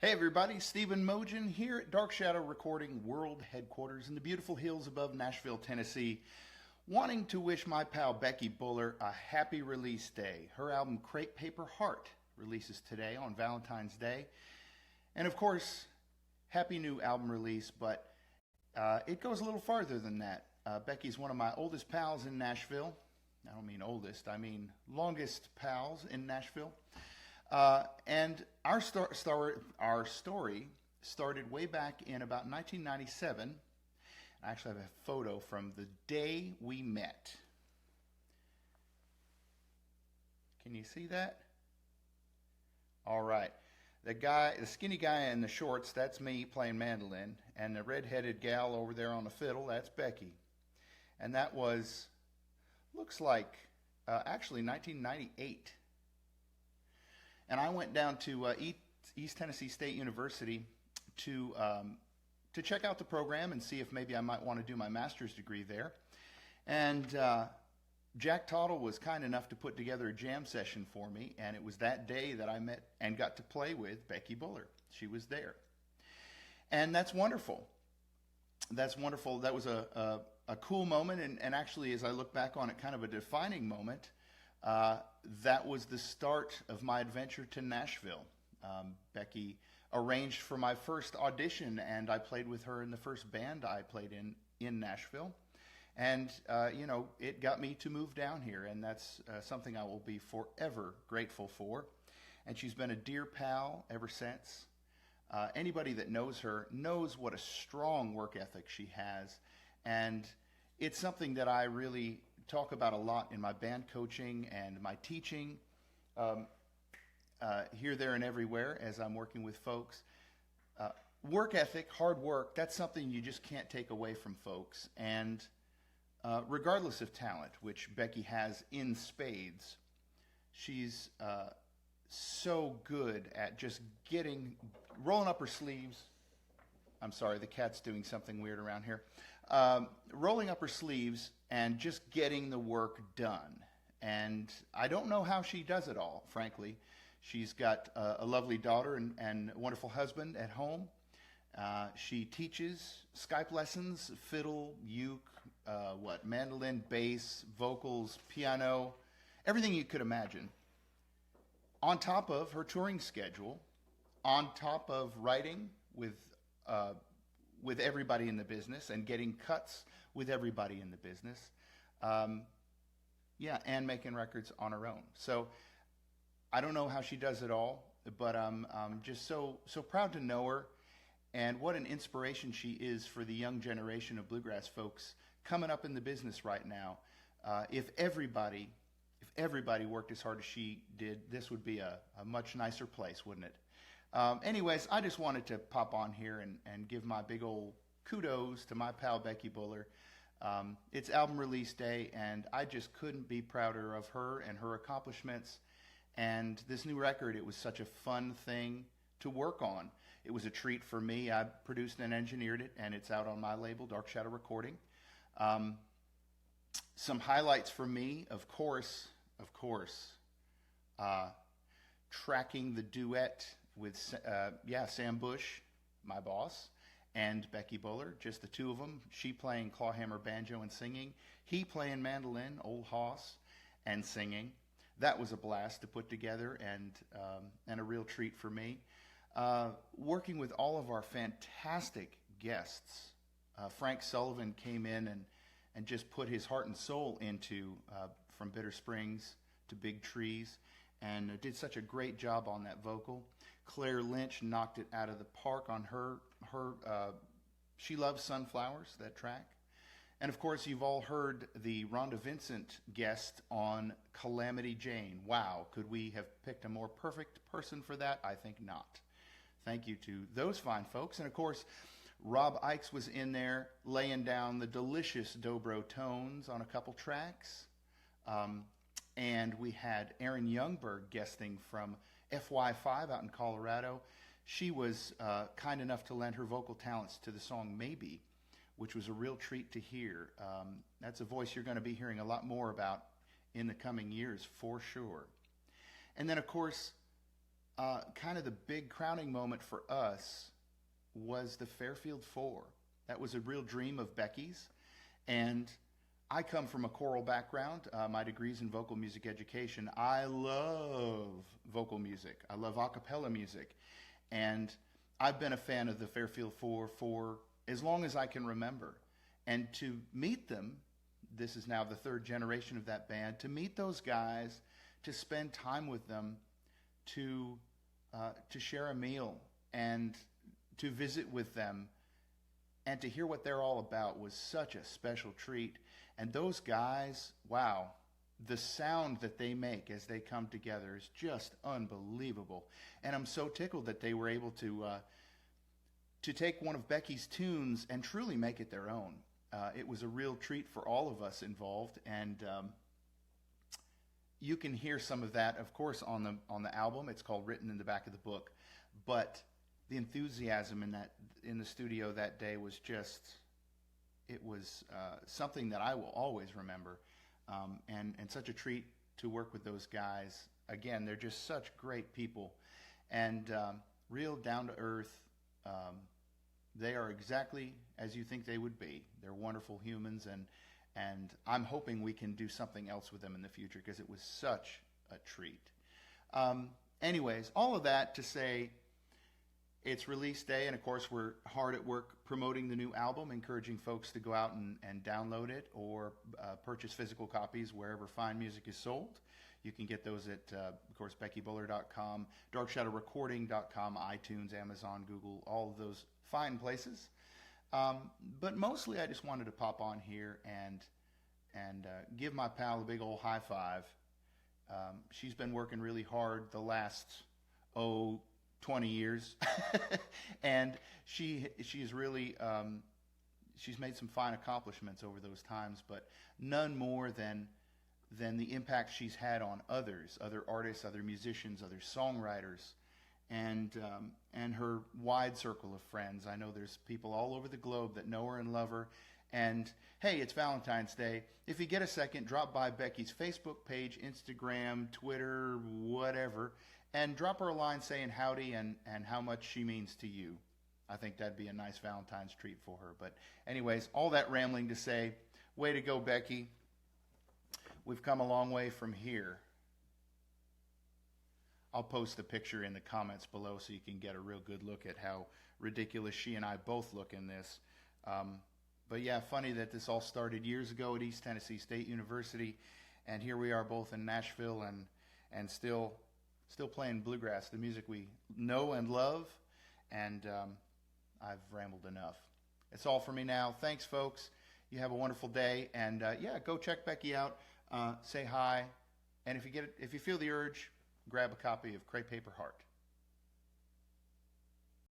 Hey everybody, Stephen Mojo here at Dark Shadow Recording World Headquarters in the beautiful hills above Nashville, Tennessee. Wanting to wish my pal Becky Buller a happy release day. Her album Crepe Paper Heart releases today on Valentine's Day. And of course, happy new album release, but it goes a little farther than that. Becky's one of my oldest pals in Nashville. I don't mean oldest, I mean longest pals in Nashville. And our story started way back in about 1997. I actually have a photo from the day we met. Can you see that? All right. The skinny guy in the shorts, that's me playing mandolin. And the red-headed gal over there on the fiddle, that's Becky. And that was, looks like, actually 1998. And I went down to East Tennessee State University to check out the program and see if maybe I might want to do my master's degree there. And Jack Tottle was kind enough to put together a jam session for me, and it was that day that I met and got to play with Becky Buller. She was there. And that's wonderful. That's wonderful. That was a cool moment, and actually, as I look back on it, kind of a defining moment. That was the start of my adventure to Nashville. Becky arranged for my first audition, and I played with her in the first band I played in Nashville. And, it got me to move down here, and that's something I will be forever grateful for. And she's been a dear pal ever since. Anybody that knows her knows what a strong work ethic she has, and it's something that I really talk about a lot in my band coaching and my teaching, here, there, and everywhere as I'm working with folks. Work ethic, hard work, that's something you just can't take away from folks. And regardless of talent, which Becky has in spades, she's so good at just rolling up her sleeves. I'm sorry, the cat's doing something weird around here. Rolling up her sleeves and just getting the work done. And I don't know how she does it all, frankly. She's got a lovely daughter and a wonderful husband at home. She teaches Skype lessons, fiddle, uke, mandolin, bass, vocals, piano, everything you could imagine. On top of her touring schedule, on top of writing with everybody in the business and getting cuts with everybody in the business. And making records on her own. So I don't know how she does it all, but I'm just so proud to know her, and what an inspiration she is for the young generation of bluegrass folks coming up in the business right now. If everybody worked as hard as she did, this would be a much nicer place, wouldn't it? Anyways, I just wanted to pop on here and give my big old kudos to my pal Becky Buller. It's album release day, and I just couldn't be prouder of her and her accomplishments. And this new record, it was such a fun thing to work on. It was a treat for me. I produced and engineered it, and it's out on my label, Dark Shadow Recording. Some highlights for me, of course, tracking the duet with Sam Bush, my boss, and Becky Buller, just the two of them. She playing clawhammer banjo and singing. He playing mandolin, old hoss, and singing. That was a blast to put together, and a real treat for me. Working with all of our fantastic guests. Frank Sullivan came in and just put his heart and soul into From Bitter Springs to Big Trees, and did such a great job on that vocal. Claire Lynch knocked it out of the park on her She Loves Sunflowers, that track. And of course, you've all heard the Rhonda Vincent guest on Calamity Jane. Wow, could we have picked a more perfect person for that? I think not. Thank you to those fine folks. And of course, Rob Ikes was in there laying down the delicious dobro tones on a couple tracks. And we had Erin Youngberg guesting from FY5 out in Colorado. She was kind enough to lend her vocal talents to the song Maybe, which was a real treat to hear. That's a voice you're going to be hearing a lot more about in the coming years, for sure. And then, of course, kind of the big crowning moment for us was the Fairfield Four. That was a real dream of Becky's. And I come from a choral background. My degree's in vocal music education. I love vocal music. I love a cappella music. And I've been a fan of the Fairfield Four for as long as I can remember. And to meet them, this is now the third generation of that band, to meet those guys, to spend time with them, to share a meal and to visit with them and to hear what they're all about was such a special treat. And those guys, wow, the sound that they make as they come together is just unbelievable. And I'm so tickled that they were able to take one of Becky's tunes and truly make it their own. It was a real treat for all of us involved, and you can hear some of that, of course, on the album. It's called Written in the Back of the Book, but the enthusiasm in the studio that day was just, it was something that I will always remember, and such a treat to work with those guys. Again, they're just such great people, and real down to earth. They are exactly as you think they would be. They're wonderful humans, and I'm hoping we can do something else with them in the future because it was such a treat. Anyways, all of that to say, it's release day, and of course we're hard at work promoting the new album, encouraging folks to go out and download it or purchase physical copies wherever fine music is sold. You can get those at, of course, BeckyBuller.com, DarkShadowRecording.com, iTunes, Amazon, Google, all of those fine places. But mostly I just wanted to pop on here and give my pal a big old high five. She's been working really hard the last, 20 years. And she's really, she's made some fine accomplishments over those times, but none more than the impact she's had on others, other artists, other musicians, other songwriters, and her wide circle of friends. I know there's people all over the globe that know her and love her. And hey, it's Valentine's Day. If you get a second, drop by Becky's Facebook page, Instagram, Twitter, whatever, and drop her a line saying howdy and how much she means to you. I think that'd be a nice Valentine's treat for her. But anyways, all that rambling to say, way to go, Becky. We've come a long way from here. I'll post a picture in the comments below so you can get a real good look at how ridiculous she and I both look in this. But yeah, funny that this all started years ago at East Tennessee State University, and here we are both in Nashville and still playing bluegrass, the music we know and love. And I've rambled enough. It's all for me now. Thanks, folks. You have a wonderful day, and yeah, go check Becky out. Say hi, and if you feel the urge, grab a copy of Crepe Paper Heart.